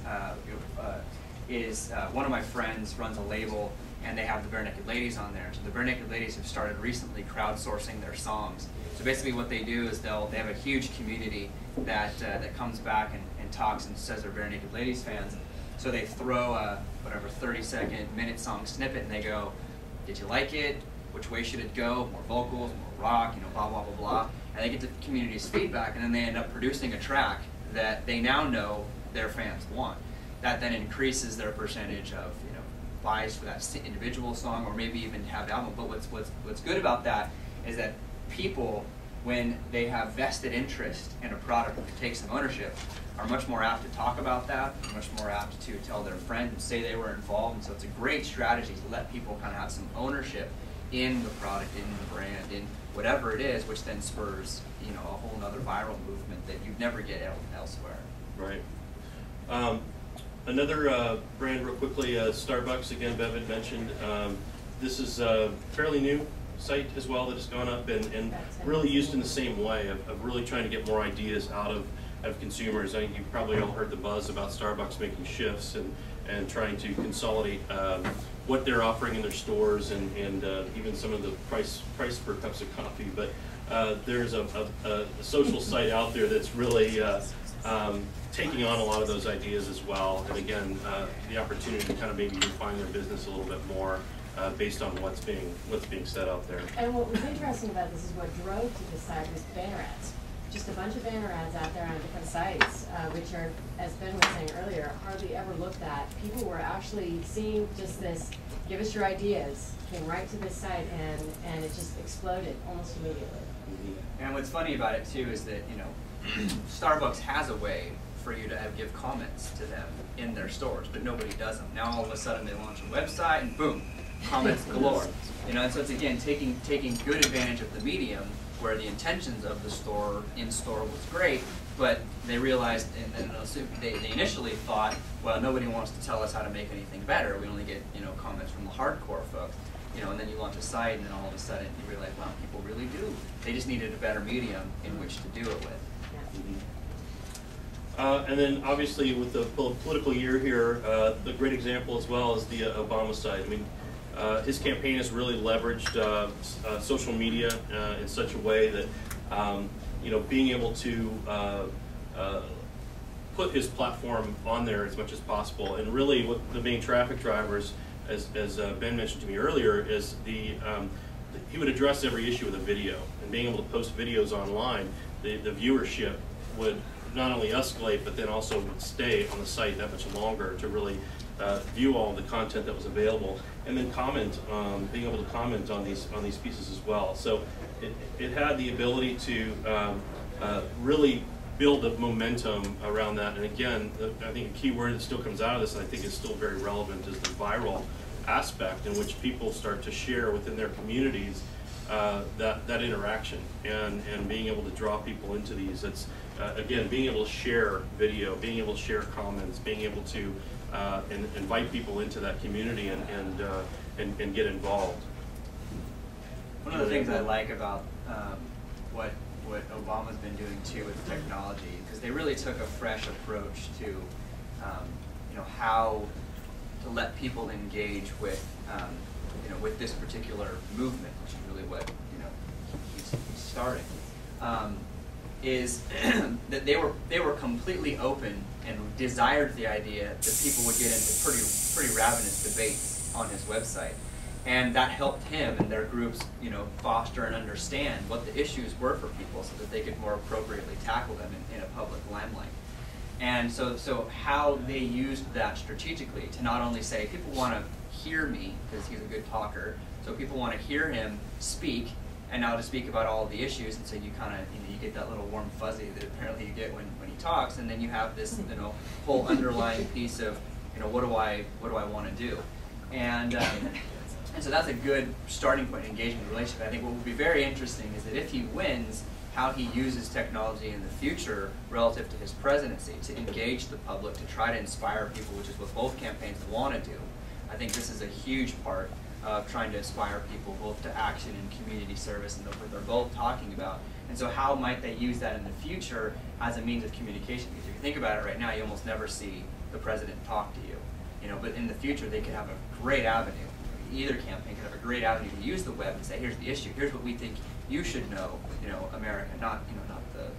One of my friends runs a label and they have the Bare Naked Ladies on there. So the Bare Naked Ladies have started recently crowdsourcing their songs. So basically what they do is they have a huge community that comes back and talks and says they're Bare Naked Ladies fans. So they throw a whatever 30-second, minute song snippet and they go, did you like it? Which way should it go? More vocals, more rock, blah, blah, blah, blah. And they get the community's feedback and then they end up producing a track that they now know their fans want. That then increases their percentage of buys for that individual song or maybe even have the album. But what's good about that is that people, when they have vested interest in a product that takes some ownership, are much more apt to talk about that, much more apt to tell their friends and say they were involved. And so it's a great strategy to let people kind of have some ownership in the product, in the brand, in whatever it is, which then spurs a whole nother viral movement that you'd never get elsewhere. Right. Another brand real quickly, Starbucks, again, Bev had mentioned. This is a fairly new site as well that has gone up and really used in the same way of really trying to get more ideas out of consumers. I think you've probably all heard the buzz about Starbucks making shifts and trying to consolidate what they're offering in their stores and even some of the price per cups of coffee. But there's a social site out there that's really taking on a lot of those ideas as well. And again, the opportunity to kind of maybe refine their business a little bit more based on what's being said out there. And what was interesting about this is what drove to this site was banner ads. Just a bunch of banner ads out there on different sites, which are, as Ben was saying earlier, hardly ever looked at. People were actually seeing just this, give us your ideas, came right to this site, and it just exploded almost immediately. And what's funny about it too is that Starbucks has a way for you to give comments to them in their stores, but nobody does them. Now all of a sudden they launch a website and boom, comments galore. You know, and so it's again taking good advantage of the medium where the intentions of the store in store was great, but they realized and they initially thought, well, nobody wants to tell us how to make anything better. We only get, you know, comments from the hardcore folks. You know, and then you launch a site, and then all of a sudden you realize, wow, people really do. They just needed a better medium in which to do it with. And then obviously with the political year here, the great example as well is the Obama side. I mean, his campaign has really leveraged social media in such a way that, you know, being able to put his platform on there as much as possible. And really what the main traffic drivers, as Ben mentioned to me earlier, is he would address every issue with a video. And being able to post videos online, the viewership would not only escalate, but then also would stay on the site that much longer to really view all the content that was available, and then comment, being able to comment on these pieces as well. So it had the ability to really build the momentum around that. And again, I think a key word that still comes out of this, and I think is still very relevant, is the viral aspect in which people start to share within their communities that interaction and being able to draw people into these. It's again, being able to share video, being able to share comments, being able to invite people into that community and get involved. One of the things I like about what Obama's been doing too with technology, because they really took a fresh approach to you know, how to let people engage with you know, with this particular movement, which is really what, you know, he's starting. Is that they were completely open and desired the idea that people would get into pretty ravenous debates on his website, and that helped him and their groups, you know, foster and understand what the issues were for people, so that they could more appropriately tackle them in a public limelight. And so how they used that strategically to not only say people want to hear me because he's a good talker, so people want to hear him speak, and now to speak about all of the issues, and so you kind of, you know, you get that little warm fuzzy that apparently you get when he talks, and then you have this, you know, whole underlying piece of, you know, what do I want to do, and so that's a good starting point in engagement relationship. I think what will be very interesting is that if he wins, how he uses technology in the future relative to his presidency to engage the public, to try to inspire people, which is what both campaigns want to do. I think this is a huge part of trying to inspire people both to action and community service, and what they're both talking about. And so how might they use that in the future as a means of communication? Because if you think about it right now, you almost never see the president talk to you. You know, but in the future they could have a great avenue. Either campaign could have a great avenue to use the web and say, here's the issue, here's what we think you should know, you know, America, not, you know, not the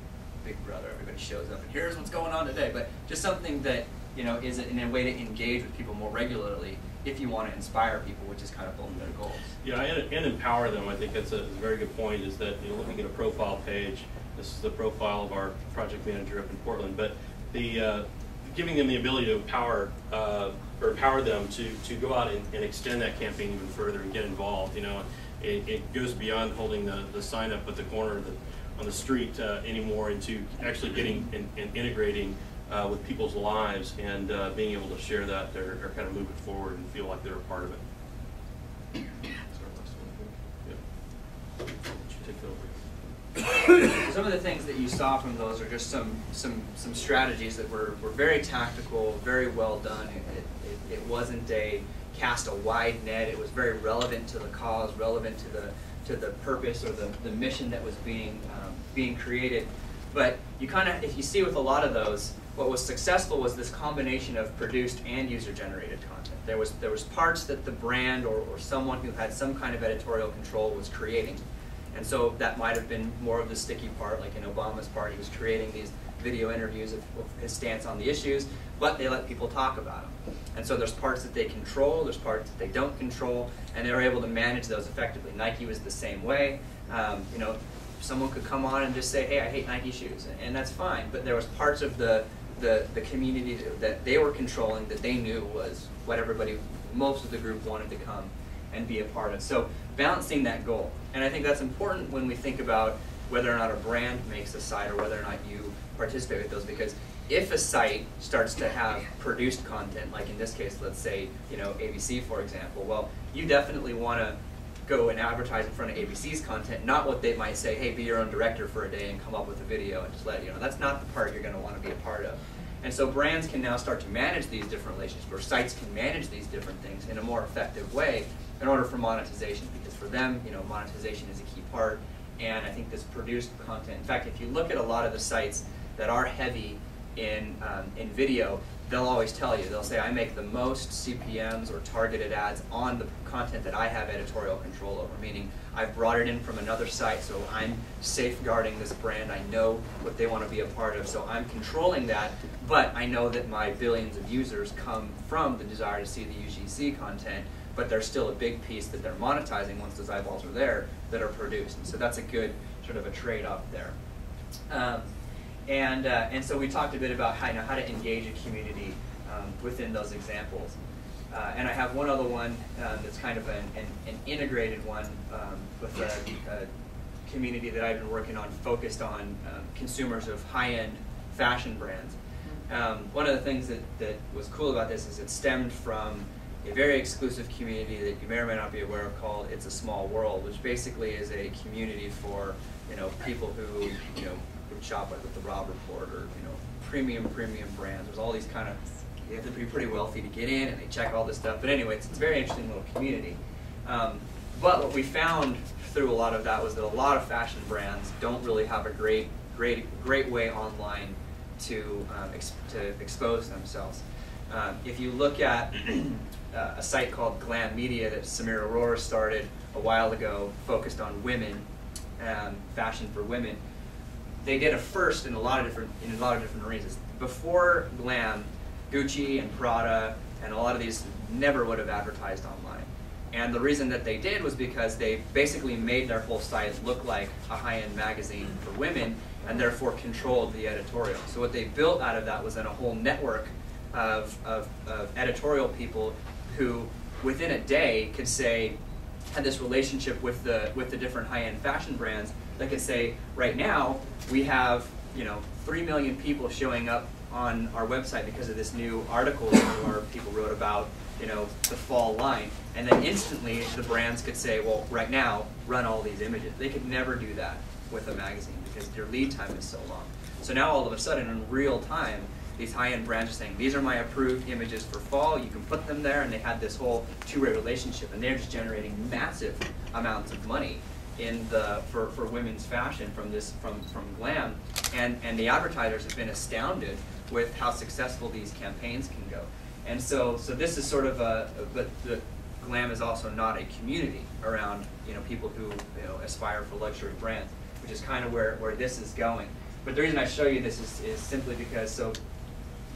big brother, everybody shows up and here's what's going on today, but just something that, you know, is in a way to engage with people more regularly if you want to inspire people, which is kind of both their goals. Yeah, and empower them. I think that's a very good point, is that, you know, looking at a profile page, this is the profile of our project manager up in Portland, but the giving them the ability to empower them to go out and extend that campaign even further and get involved. You know, it goes beyond holding the sign up at the corner on the street anymore, into actually getting and integrating with people's lives and being able to share that or kind of move it forward and feel like they're a part of it. Yeah. Take it over. Some of the things that you saw from those are just some strategies that were very tactical, very well done. It wasn't cast a wide net. It was very relevant to the cause, relevant to the purpose or the mission that was being created. But you kind of, if you see with a lot of those, what was successful was this combination of produced and user-generated content. There was parts that the brand or someone who had some kind of editorial control was creating. And so that might have been more of the sticky part, like in Obama's part. He was creating these video interviews of his stance on the issues, but they let people talk about them. And so there's parts that they control, there's parts that they don't control, and they were able to manage those effectively. Nike was the same way. You know, someone could come on and just say, hey, I hate Nike shoes, and that's fine. But there was parts of the community that they were controlling that they knew was what most of the group wanted to come and be a part of. So balancing that goal. And I think that's important when we think about whether or not a brand makes a site or whether or not you participate with those. Because if a site starts to have produced content, like in this case, let's say, ABC, for example, well, you definitely want to go and advertise in front of ABC's content, not what they might say, hey, be your own director for a day and come up with a video and just let you know. That's not the part you're going to want to be a part of. And so brands can now start to manage these different relationships, or sites can manage these different things in a more effective way in order for monetization. Because for them, monetization is a key part. And I think this produced content, in fact, if you look at a lot of the sites that are heavy in video, they'll always tell you, they'll say, I make the most CPMs or targeted ads on the content that I have editorial control over, meaning I've brought it in from another site, so I'm safeguarding this brand, I know what they want to be a part of, so I'm controlling that, but I know that my billions of users come from the desire to see the UGC content, but there's still a big piece that they're monetizing once those eyeballs are there that are produced. And so that's a good sort of a trade-off there. And so we talked a bit about how to engage a community within those examples. And I have one other one that's kind of an integrated one with a community that I've been working on focused on consumers of high-end fashion brands. One of the things that was cool about this is it stemmed from a very exclusive community that you may or may not be aware of called It's a Small World, which basically is a community for people who would shop with the Robb Report or premium brands. There's all these kind of, you have to be pretty wealthy to get in, and they check all this stuff. But anyway, it's a very interesting little community. But what we found through a lot of that was that a lot of fashion brands don't really have a great way online to expose themselves. If you look at a site called Glam Media that Samir Arora started a while ago, focused on women, fashion for women, they did a first in a lot of different arenas. Before Glam, Gucci and Prada and a lot of these never would have advertised online. And the reason that they did was because they basically made their whole site look like a high-end magazine for women and therefore controlled the editorial. So what they built out of that was then a whole network of editorial people who within a day could say, had this relationship with the different high-end fashion brands that could say, right now we have 3 million people showing up on our website because of this new article where people wrote about the fall line, and then instantly the brands could say, well, right now run all these images. They could never do that with a magazine because their lead time is so long. So now all of a sudden in real time, these high-end brands are saying, these are my approved images for fall, you can put them there, and they had this whole two-way relationship, and they're just generating massive amounts of money for women's fashion from Glam, and the advertisers have been astounded with how successful these campaigns can go. And so this is sort of but the Glam is also not a community around people who aspire for luxury brands, which is kind of where this is going. But the reason I show you this is simply because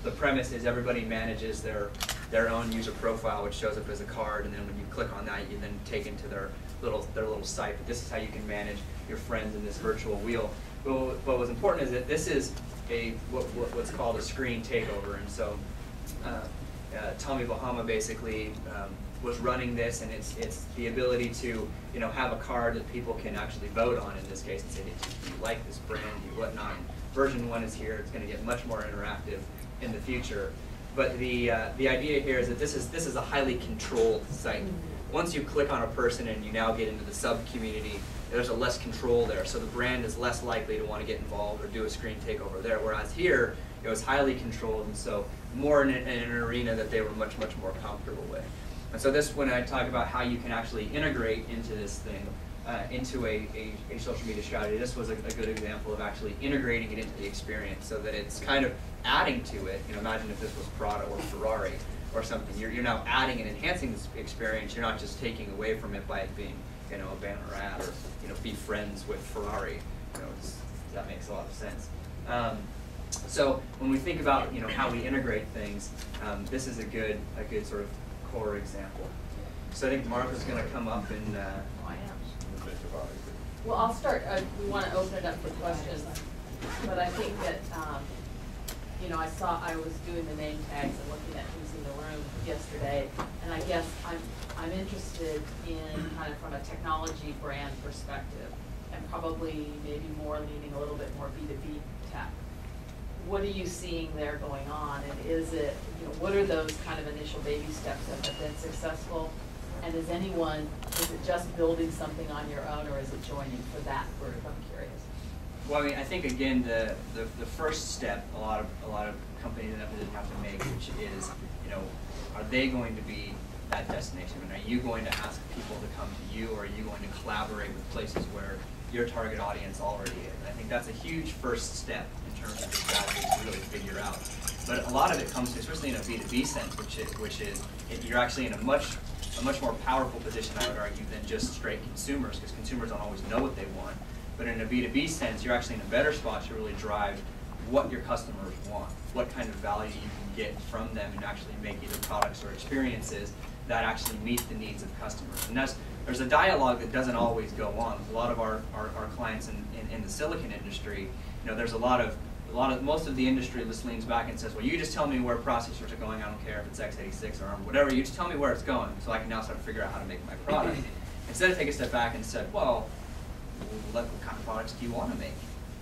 the premise is everybody manages their own user profile, which shows up as a card, and then when you click on that, you then take into their little site. But this is how you can manage your friends in this virtual wheel. But what was important is that this is what's called a screen takeover, and so Tommy Bahama basically was running this, and it's the ability to have a card that people can actually vote on in this case and say, do you like this brand, do you whatnot. Version 1 is here. It's going to get much more interactive in the future. But the idea here is that this is a highly controlled site. Once you click on a person and you now get into the sub-community, there's a less control there. So the brand is less likely to want to get involved or do a screen takeover there. Whereas here, it was highly controlled, and so more in an arena that they were much more comfortable with. And so this, when I talk about how you can actually integrate into this thing, into a social media strategy, this was a good example of actually integrating it into the experience so that it's kind of adding to it. Imagine if this was Prada or Ferrari or something. You're now adding and enhancing this experience. You're not just taking away from it by it being a banner ad or be friends with Ferrari. That makes a lot of sense. So when we think about how we integrate things, this is a good sort of core example. So I think Martha's going to come up and. Well, I'll start. We want to open it up for questions, but I think that I was doing the name tags and looking at who's in the room yesterday, and I guess I'm interested in kind of from a technology brand perspective and probably maybe more leaning a little bit more B2B tech. What are you seeing there going on, and is it, you know, what are those kind of initial baby steps that have been successful? And is it just building something on your own, or is it joining for that group? I'm curious. Well, I mean, I think again, the first step a lot of companies inevitably have to make, which is, you know, are they going to be that destination? I mean, are you going to ask people to come to you, or are you going to collaborate with places where your target audience already is? And I think that's a huge first step in terms of the strategy to really figure out. But a lot of it comes to, especially in a B2B sense, which is you're actually in a much more powerful position, I would argue, than just straight consumers, because consumers don't always know what they want. But in a B2B sense, you're actually in a better spot to really drive what your customers want, what kind of value you can get from them, and actually make either products or experiences that actually meet the needs of customers. And there's a dialogue that doesn't always go on. With a lot of our clients in the silicon industry, you know, there's most of the industry just leans back and says, well, you just tell me where processors are going. I don't care if it's x86 or ARM, whatever. You just tell me where it's going, so I can now start to figure out how to make my product. Instead of taking a step back and said, well, what kind of products do you want to make?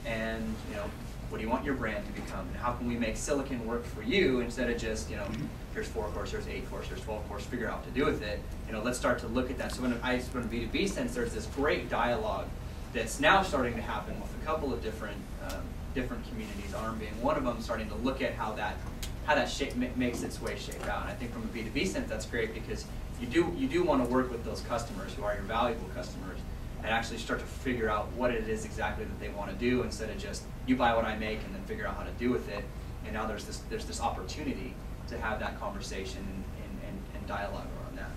And, you know, what do you want your brand to become? And how can we make silicon work for you instead of just, you know, here's 4 cores, here's 8 cores, here's 12 cores, figure out what to do with it. You know, let's start to look at that. So in a B2B sense, there's this great dialogue that's now starting to happen with a couple of different communities, ARM being one of them, starting to look at how that makes its way shape out. And I think from a B2B sense, that's great, because you do want to work with those customers who are your valuable customers, and actually start to figure out what it is exactly that they want to do, instead of just, you buy what I make and then figure out how to do with it. And now there's this opportunity to have that conversation and dialogue around that.